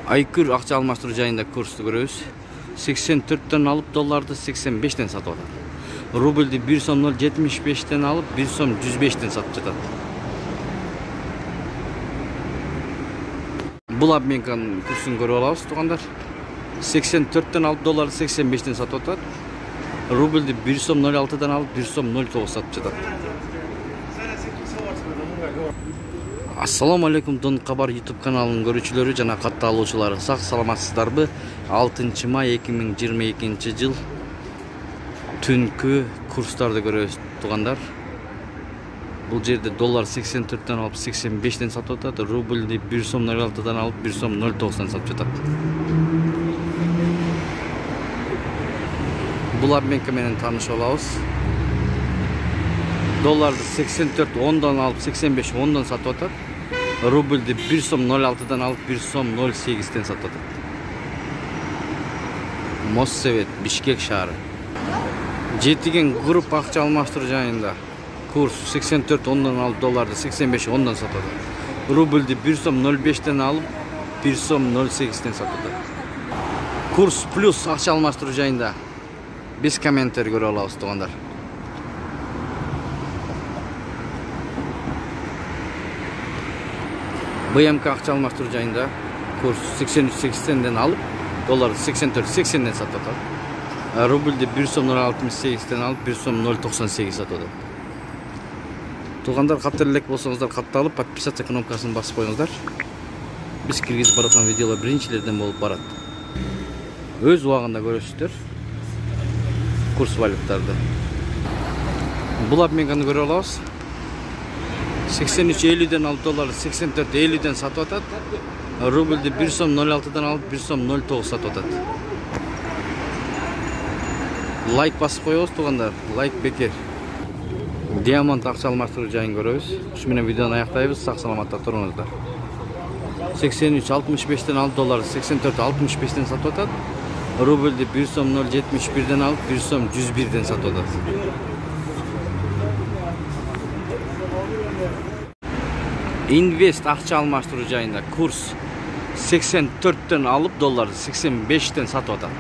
Айкүр акча алмаштыруу жайында курсту көрөбүз. 84тен алып долларды 85тен сатып атат. Рубльди 1 сом 0,75тен алып 1 сом 105тен сатып жатат. Бул обменканын курсун көрүп алабыз, туугандар. 84тен алып долларды 85тен сатып атат. Рубльди 1 сом 0,6тен алып 1 сом 0,9 сатып жатат. Ассаламу алейкум, Дон Кабар YouTube каналынын көрүүчүлөрү жана катталуучулары. Сак саламатсыздарбы? 6 май 2022 жыл түнкү курстарды көрөбүз, туугандар. Бул жерде доллар 84тен алып 85тен сатып атат. Рубльди 1 сом 0,6тен алып 1 сом 0,9тен сатып жатат. Бул обменка менен таанышып алабыз. Долларды 84 10дан алып 85 10дан сатып атат. Рубльди 1 сом 0,6тан алып 1 сом 0,8тен сатып атат. Моссовет, Бишкек шаары. Жетиген групп акча алмаштыруу жайында курс 84 10дан алып долларды 85 10дан сатып атат. Рубльди 1 сом 0,5тен алып 1 сом 0,8тен сатып атат. Курс плюс акча алмаштыруу жайында биз комментарий көрүп алабыз, туугандар. БМК акча алмаштыруу жайында курс 83.80ден алып долларды 84.80ден сатып атат. Рубльди 1 сом 0,68тен алып 1 сом 0,98 сатып атат. Туугандар, каттар элек болсоңуздар катталып подписаться кнопкасын басып коюңуздар. Биз киргизип бараткан видеолор биринчилерден болуп барат. Өз убагында көрөсүздөр курс валюттарды. Бул обменканы көрүп алабыз. 83.50ден алып долларды 84.50ден сатып атат. Рубльди 1 сом 0,6тан алып 1 сом 0,9 сатып атат. Лайк басып коебуз, туугандар. Лайк бекер. Диамант акча алмаштыруу жайын көрөбүз. Ушу менен видеону аяктайбыз. Сак саламатта туруңуздар. 83.65ден алып долларды 84.65тен сатып атат. Рубльди 1 сом 0,71ден алып 1 сом 101ден сатып атат. Инвест акча алмаштыруу жайында курс 84тен алып долларды 85тен сатып атат.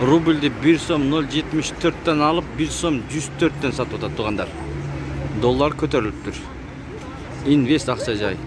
Рубльди 1 сом 0,74тен алып 1 сом 104тен сатып атат, туугандар. Доллар көтөрүлүптүр. Инвест акча жай.